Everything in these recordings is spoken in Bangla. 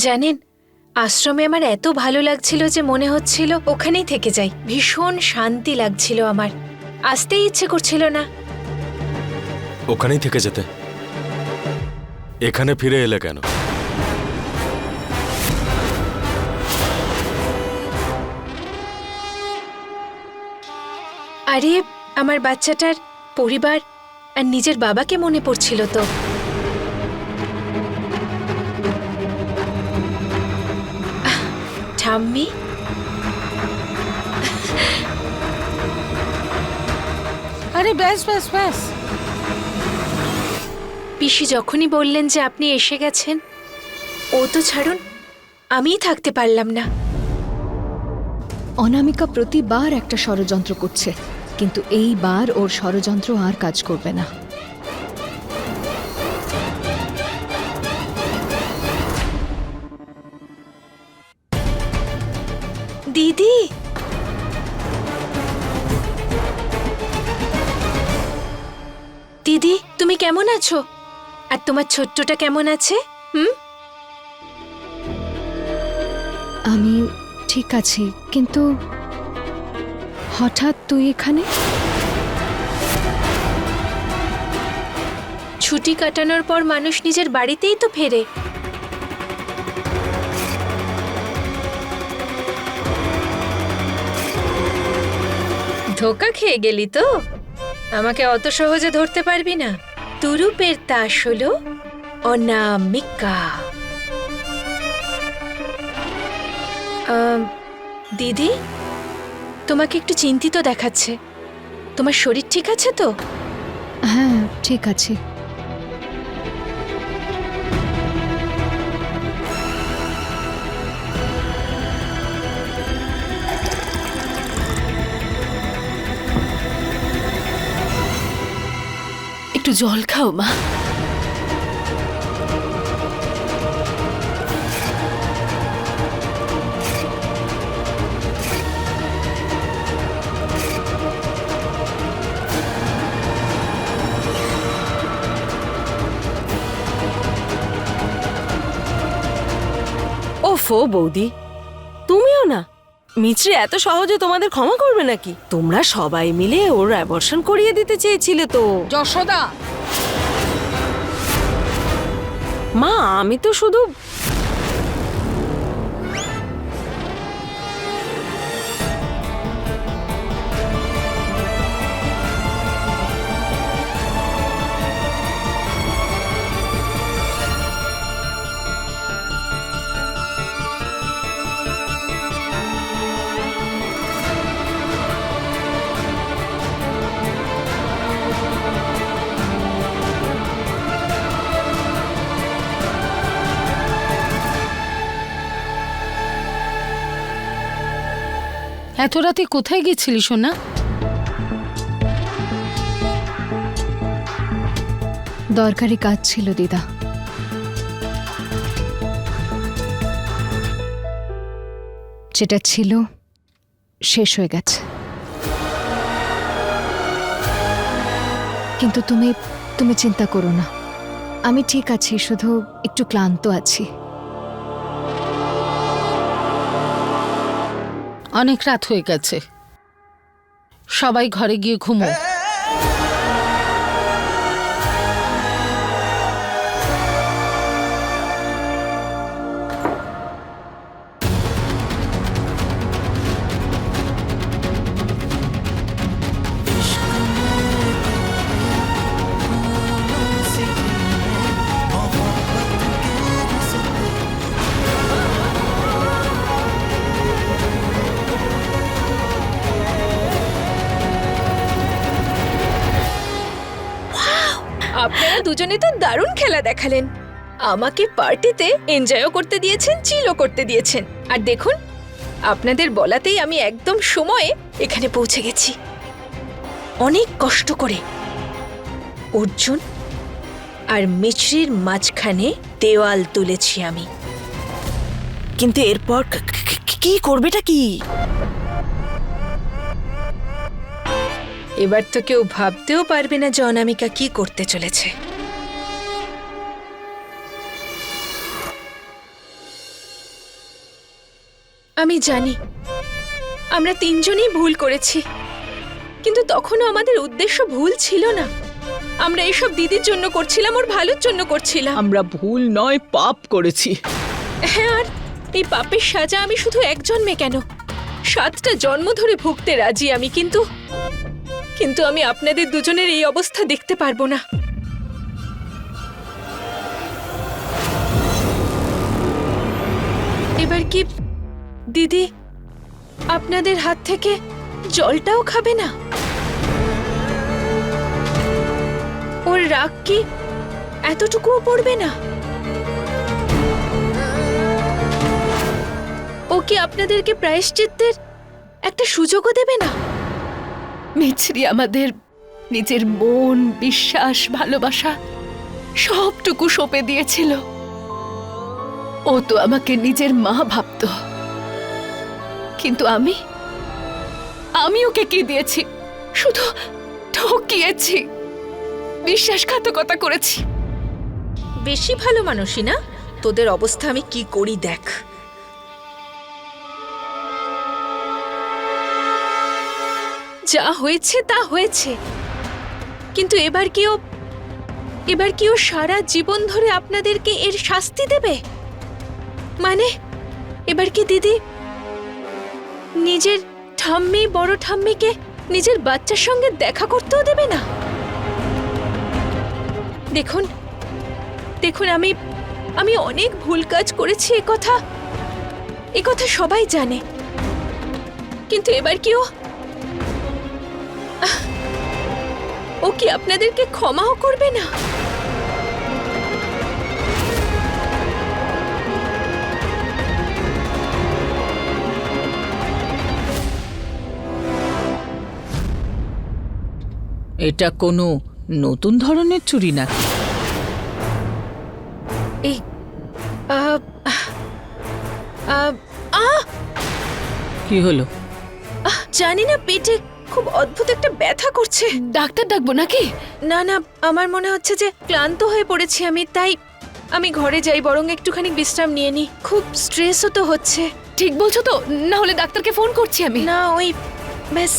জানেন, আশ্রমে আমার এত ভালো লাগছিল যে মনে হচ্ছিল ওখানেই থেকে যাই। ভীষণ শান্তি লাগছিল আমার, আসতেই ইচ্ছে করছিল না। ওখানেই থেকে যেতে, এখানে ফিরে এলে কেন? আরে আমার বাচ্চাটার পরিবার আর নিজের বাবাকে মনে পড়ছিল তো। ঠাম্মি, আরে ব্যাস ব্যাস ব্যাস। পিসি যখনই বললেন যে আপনি এসে গেছেন, ও তো ছাড়ুন, আমিই থাকতে পারলাম না। অনামিকা প্রতিবার একটা ষড়যন্ত্র করছে, কিন্তু এইবার ওর ষড়যন্ত্র আর কাজ করবে না। দিদি, দিদি তুমি কেমন আছো? আর তোমার ছোট্টটা কেমন আছে? আমি ঠিক আছি, কিন্তু হঠাৎ তুই এখানে? ছুটি কাটানোর পর মানুষ নিজের বাড়িতেই তো ফেরে। ধোকা খেয়ে গেলি তো? আমাকে অত সহজে ধরতে পারবি না। তুরুপের তাস হলো অনামিকা। দিদি, তোমাকে একটু চিন্তিত দেখাচ্ছে। তোমার শরীর ঠিক আছে তো? হ্যাঁ, ঠিক আছে। একটু জল খাও মা। ওফো বৌদি, তুমিও না? মিছরি এত সহজে তোমাদের ক্ষমা করবে নাকি? তোমরা সবাই মিলে ওর অ্যাবর্শন করিয়ে দিতে চেয়েছিলে তো। যশোদা, মা আমি তো শুধু এত রাতে কোথায় গেছিলি সোনা? দরকারি কাজ ছিল দিদা। যেটা ছিল শেষ হয়ে গেছে। কিন্তু তুমি চিন্তা করো না, আমি ঠিক আছি, শুধু একটু ক্লান্ত আছি। অনেক রাত হয়ে গেছে, সবাই ঘরে গিয়ে ঘুমো। আপনারা দুজনে তো দারুণ খেলা দেখালেন। আমাকে পার্টিতে এনজয়ও করতে দিয়েছেন, চিলও করতে দিয়েছেন। আর দেখুন, আপনাদের বলাতেই আমি একদম সময়ে এখানে পৌঁছে গেছি। অনেক কষ্ট করে অর্জুন আর মিছরির মাঝখানে দেওয়াল তুলেছি আমি। কিন্তু এরপর কি করবেটা কি? এবার তো কেউ ভাবতেও পারবে না যে অনামিকা কি করতে চলেছে। আমি জানি আমরা তিনজনই ভুল করেছি, কিন্তু তখনও আমাদের উদ্দেশ্য ভুল ছিল না। আমরা এসব দিদির জন্য করছিলাম, ওর ভালোর জন্য করছিলাম। আমরা ভুল নয় পাপ করেছি। হ্যাঁ, আর এই পাপের সাজা আমি শুধু এক জন্মে কেন, 7টা জন্ম ধরে ভুগতে রাজি আমি। কিন্তু আমি আপনাদের দুজনের এই অবস্থা দেখতে পারবো না। এবার কি দিদি আপনাদের হাত থেকে জলটাও খাবে না? ওর রাগ কি এতটুকুও পড়বে না? ও কি আপনাদেরকে প্রায়শ্চিত্তের একটা সুযোগও দেবে না? মিছরি আমাদের নিজের মন, বিশ্বাস, ভালোবাসা সবটুকু সঁপে দিয়েছিল। ও তো আমাকে নিজের মা ভাবত, কিন্তু আমি ওকে কি দিয়েছি? শুধু ঠকিয়েছি, বিশ্বাসঘাতকতা করেছি। বেশি ভালো মানুষই না, তোদের অবস্থা আমি কি করি দেখ। যা হয়েছে তা হয়েছে, কিন্তু এবার কি ও সারা জীবন ধরে আপনাদেরকে এর শাস্তি দেবে? মানে এবার কি দিদি নিজের ঠাম্মি, বড় ঠাম্মিকে নিজের বাচ্চার সঙ্গে দেখা করতেও দেবে না? দেখুন দেখুন, আমি অনেক ভুল কাজ করেছি, এ কথা সবাই জানে, কিন্তু এবার কি ও কি আপনাদেরকে ক্ষমাও করবে না? এটা কোনো নতুন ধরনের চুরি নাকি? এই আহ, আহ, আহ, কি হলো? জানি না, পেটে খুব অদ্ভুত একটা ব্যথা করছে। ডাক্তার ডাকবো নাকি? না না, আমার মনে হচ্ছে যে ক্লান্ত হয়ে পড়েছি তাই আমি ঘরে যাই, বরং একটুখানি বিশ্রাম নিয়ে নিই। খুব স্ট্রেসও তো হচ্ছে। ঠিক বলছো তো? না হলে ডাক্তারকে ফোন করছি আমি। না, ওই ব্যাস।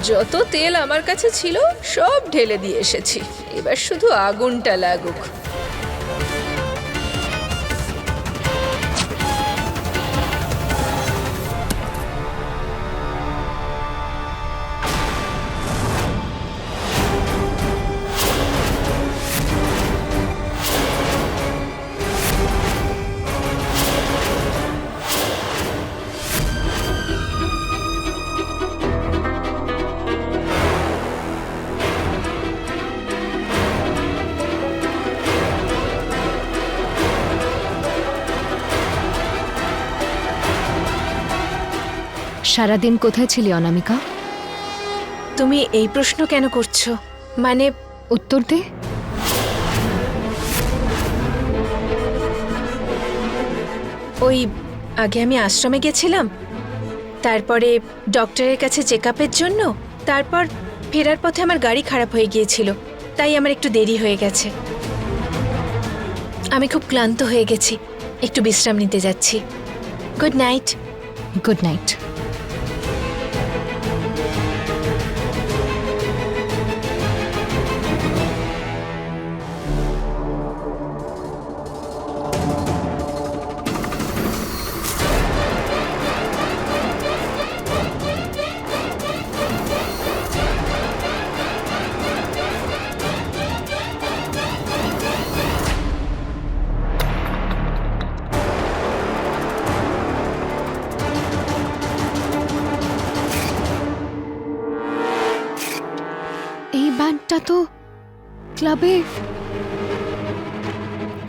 যত তেল আমার কাছে ছিল সব ঢেলে দিয়ে এসেছি, এবার শুধু আগুনটা লাগুক। সারাদিন কোথায় ছিলি অনামিকা? তুমি এই প্রশ্ন কেন করছো? মানে উত্তর দে। ওই আগে আমি আশ্রমে গেছিলাম, তারপরে ডক্টরের কাছে চেকআপের জন্য, তারপর ফেরার পথে আমার গাড়ি খারাপ হয়ে গিয়েছিল, তাই আমার একটু দেরি হয়ে গেছে। আমি খুব ক্লান্ত হয়ে গেছি, একটু বিশ্রাম নিতে যাচ্ছি। Good night. Good night. এই ব্যান্ডটা তো ক্লাবে,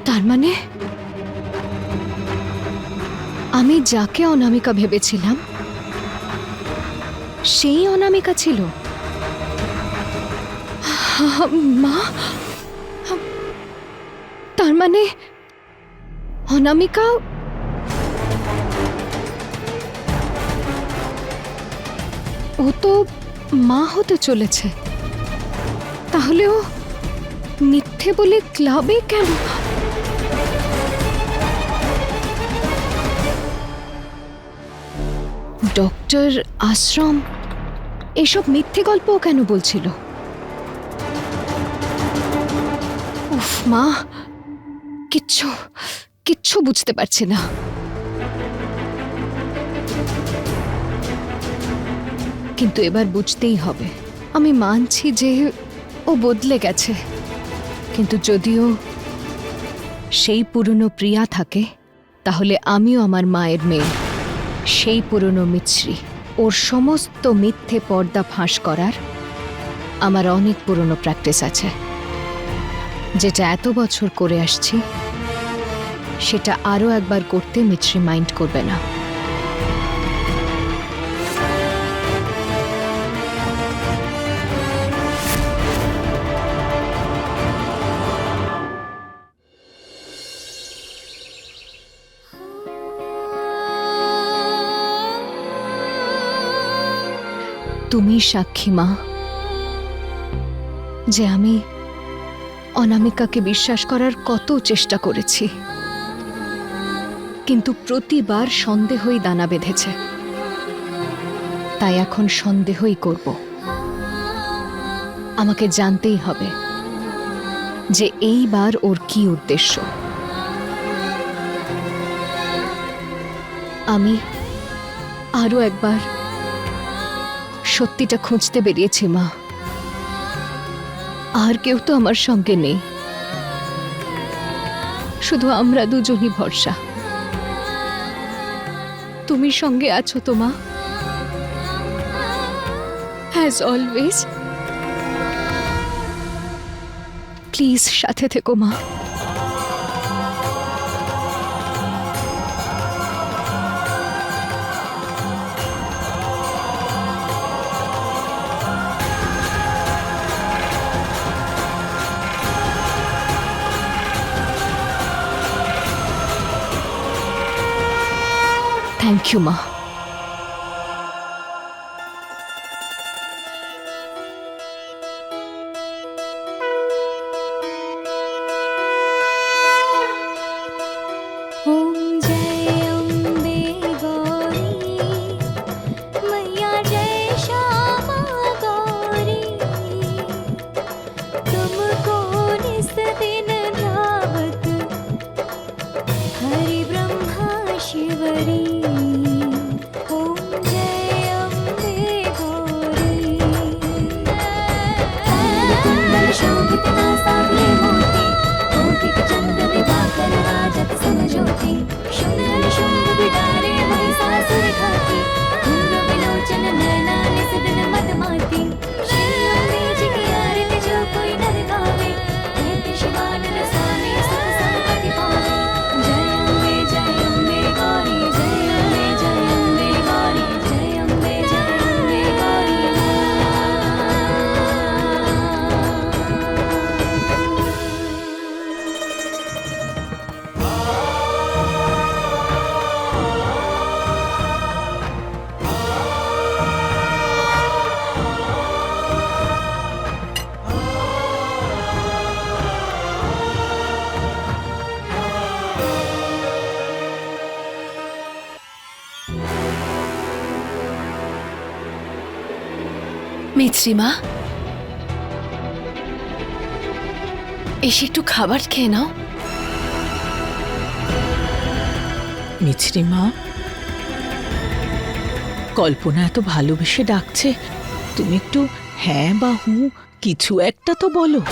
তার মানে আমি যাকে অনামিকা ভেবেছিলাম সেই অনামিকা ছিল। মা, তার মানে অনামিকা ও তো মা হতে চলেছে, তাহলে ও মিথ্যে বলে ক্লাবে কেন? ডক্টর আশ্রম এসব মিথ্যে গল্প কেন বলছিল? উফ মা, কিচ্ছু কিচ্ছু বুঝতে পারছি না। কিন্তু এবার বুঝতেই হবে। আমি মানছি যে ও বদলে গেছে, কিন্তু যদিও সেই পুরনো প্রিয়া থাকে, তাহলে আমিও আমার মায়ের মেয়ে, সেই পুরনো মিছরি। ওর সমস্ত মিথ্যে পর্দা ফাঁস করার আমার অনেক পুরনো প্র্যাকটিস আছে। যেটা এত বছর করে আসছি, সেটা আরও একবার করতে মিছরি মাইন্ড করবে না। তুমি সাক্ষী মা, যে আমি অনামিকাকে বিশ্বাস করার কত চেষ্টা করেছি, কিন্তু প্রতিবার সন্দেহই দানা বেঁধেছে। তাই এখন সন্দেহই করব। আমাকে জানতেই হবে যে এইবার ওর কি উদ্দেশ্য। আমি আরো একবার সত্যিটা খুঁজতে বেরিয়েছি মা। আর কেউ তো আমার সঙ্গে নেই, শুধু আমরা দুজনই ভরসা। তুমি সঙ্গে আছো তো মা, অ্যাজ অলওয়েজ। প্লিজ সাথে থেকো মা। থ্যাংক ইউ মা। মিছরি মা, এসে একটু খাবার খেয়ে নাও। মিছরি মা, কল্পনা এত ভালোবেসে ডাকছে, তুমি একটু হ্যাঁ বা হু কিছু একটা তো বলো।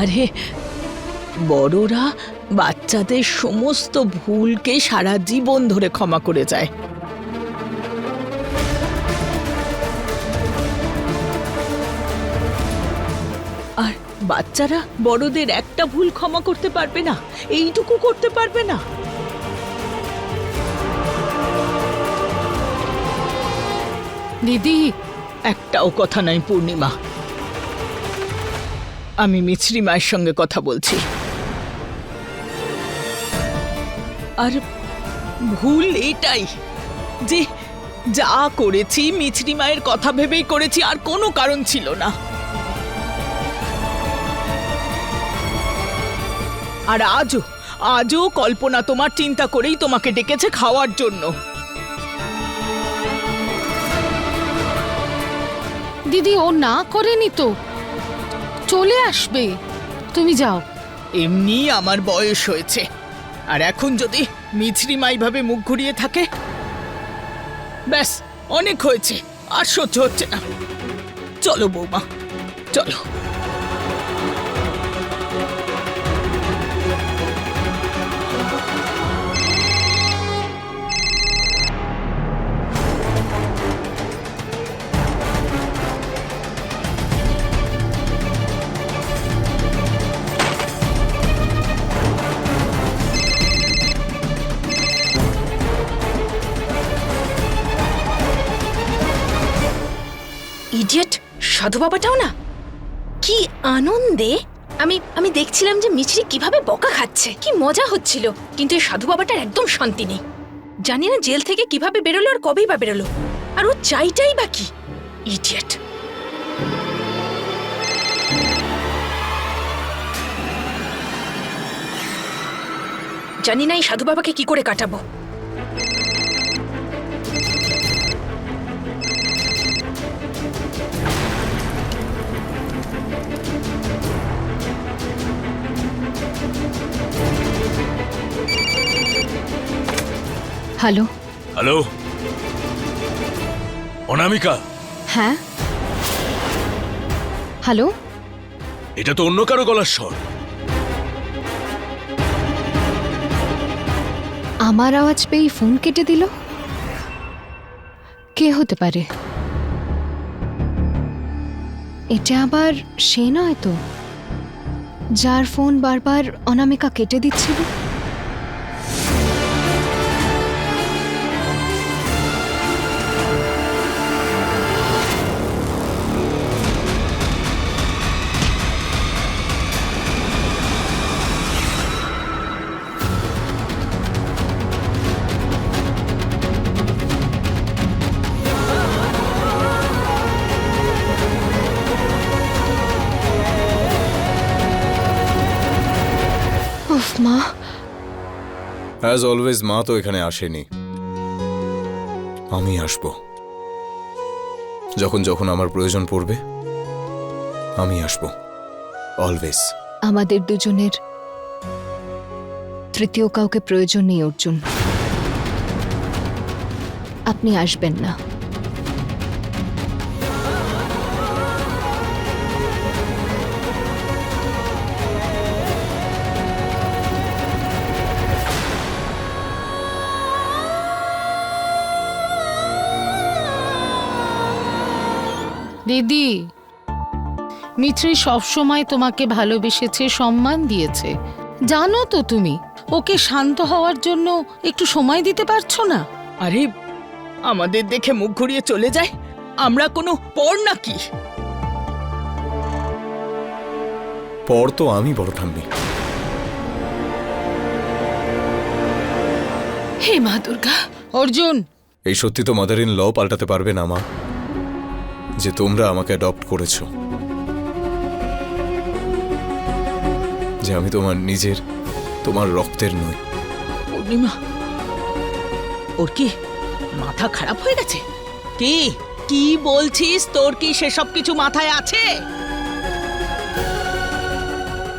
আরে বড়রা বাচ্চাদের সমস্ত ভুলকে সারা জীবন ধরে ক্ষমা করে যায়। আর বাচ্চারা বড়দের একটা ভুল ক্ষমা করতে পারবে না, এইটুকু করতে পারবে না। দিদি, একটাও কথা নাই পূর্ণিমা। আমি মিছরি মায়ের সঙ্গে কথা বলছি। আর ভুল এটাই যে যা করেছি মিছরি মায়ের কথা ভেবেই করেছি, আর কোনো কারণ ছিল না। আর আজও কল্পনা তোমার চিন্তা করেই তোমাকে ডেকেছে খাওয়ার জন্য। দিদি ও না করেনি তো, চলে আসবে, তুমি যাও। এমনি আমার বয়স হয়েছে, আর এখন যদি মিছরি মা এইভাবে মুখ ঘুরিয়ে থাকে, ব্যাস অনেক হয়েছে, আর সহ্য হচ্ছে না। চলো বৌমা, চলো। ইডিয়েট, সাধু বাবাটাও না, কি আনন্দে আমি দেখছিলাম যে মিছরি কিভাবে বকা খাচ্ছে, কি মজা হচ্ছিল। কিন্তু এই সাধু বাবাটার একদম শান্তি নেই। জানি না জেল থেকে কিভাবে বেরোলো আর কবেই বা বেরোলো, আর ও চাইটাই বা কি। ইডিয়েট। জানি না এই সাধু বাবাকে কি করে কাটাবো। হ্যালো। হ্যালো, অনামিকা। হ্যাঁ, হ্যালো। এটা তো অন্য কারো গলার স্বর। আমার আওয়াজ পেয়ে ফোন কেটে দিল, কে হতে পারে? এটা আবার সে নয় তো, যার ফোন বারবার অনামিকা কেটে দিচ্ছিল? উফ মা। অ্যাজ অলওয়েজ মা তো এখানে আসেনি, আমি আসব। যখন যখন আমার প্রয়োজন পড়বে আমি আসব, অলওয়েজ। আমাদের দুজনের তৃতীয় কাউকে প্রয়োজন নেই অর্জুন, আপনি আসবেন না। দিদি, মিছরি সবসময় তোমাকে ভালোবেসেছে, সম্মান দিয়েছে, জানো তো তুমি। ওকে শান্ত হওয়ার জন্য একটু সময় দিতে পারছো না? আরে আমাদের দেখে মুখ ঘুরিয়ে চলে যায়, আমরা কোনো পর নাকি? পর তো আমি বড় ঠাম্মি। হে মা দুর্গা। অর্জুন, এই সত্যি তো মাদার ইন ল পাল্টাতে পারবে না মা, যে তোমরা আমাকে অ্যাডপ্ট করেছো, যে আমি তোমার নিজের, তোমার রক্তের নই। পূর্ণিমা, ওর কি মাথা খারাপ হয়ে গেছে? কি কি বলছিস? তোর কি সেসব কিছু মাথায় আছে?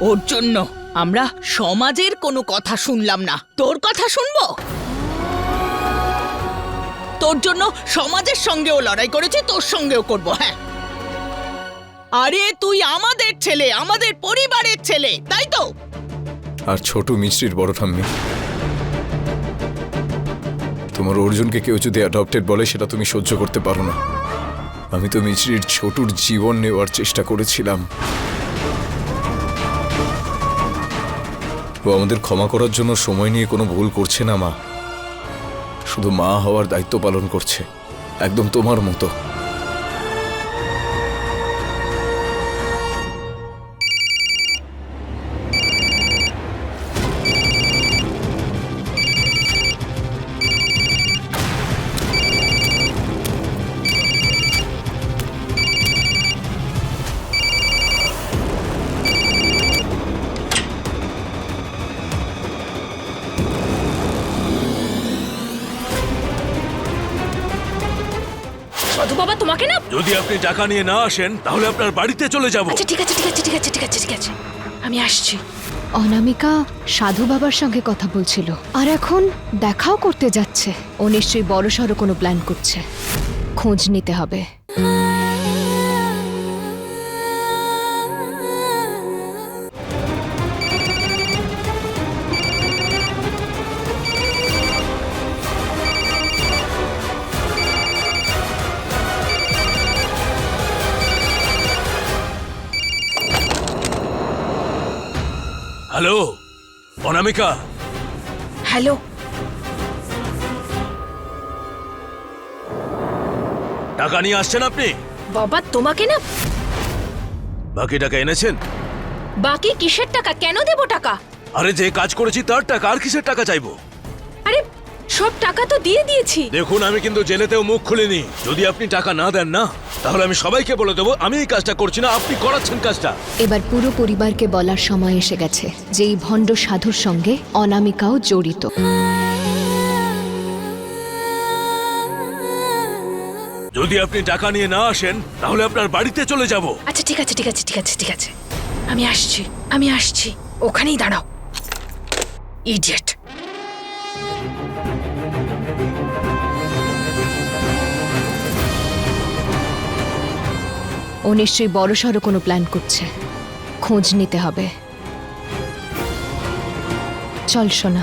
ওর জন্য আমরা সমাজের কোনো কথা শুনলাম না, তোর কথা শুনবো? তোর জন্য সমাজের সঙ্গেও লড়াই করেছি, তোর সঙ্গেও করবো। হ্যাঁ, আরে তুই আমাদের ছেলে, আমাদের পরিবারের ছেলে, তাই তো? আর ছোট মিষ্টির বড় ঠাম্মি, তোমার অর্জুনকে কেউ যদি অ্যাডপ্টেড বলে সেটা তুমি সহ্য করতে পারো না। আমি তো মিষ্টির ছোটুর জীবন নেওয়ার চেষ্টা করেছিলাম। ও আমাদের ক্ষমা করার জন্য সময় নিয়ে কোনো ভুল করছে না মা, শুধু মা হওয়ার দায়িত্ব পালন করছে, একদম তোমার মতো। বাবা তোমাকে না। যদি আপনি টাকা নিয়ে না আসেন তাহলে আপনার বাড়িতে চলে যাব। আচ্ছা ঠিক আছে ঠিক আছে ঠিক আছে ঠিক আছে ঠিক আছে, আমি আসছি। অনামিকা সাধু বাবার সঙ্গে কথা বলছিল আর এখন দেখাও করতে যাচ্ছে। ও নিশ্চয়ই বড়সড় কোনো প্ল্যান করছে, খোঁজ নিতে হবে। হ্যালো অনামিকা, হ্যালো, টাকা নিয়ে আসছেন আপনি? বাবা তোমাকে না। বাকি টাকা এনেছেন? বাকি কিসের টাকা? কেন দেব টাকা? আরে যে কাজ করেছি তার টাকা, আর কিসের টাকা চাইবো? আরে সব টাকা তো দিয়ে দিয়েছি। দেখুন আমি কিন্তু জেলেতেও মুখ খুলিনি। যদি আপনি টাকা না দেন না তাহলে আমি সবাইকে বলে দেবো আমি এই কাজটা করছি না, আপনি করাচ্ছেন কাজটা। এবার পুরো পরিবারকে বলার সময় এসে গেছে যে এই ভণ্ড সাধুর সঙ্গে অনামিকাও জড়িত। যদি আপনি টাকা নিয়ে না আসেন তাহলে আপনার বাড়িতে চলে যাব। আচ্ছা ঠিক আছে ঠিক আছে ঠিক আছে ঠিক আছে, আমি আসছি আমি আসছি, ওখানেই দাঁড়াও। ইডিয়েট। ও নিশ্চয়ই বড়সড় কোনো প্ল্যান করছে, খোঁজ নিতে হবে। চল সোনা।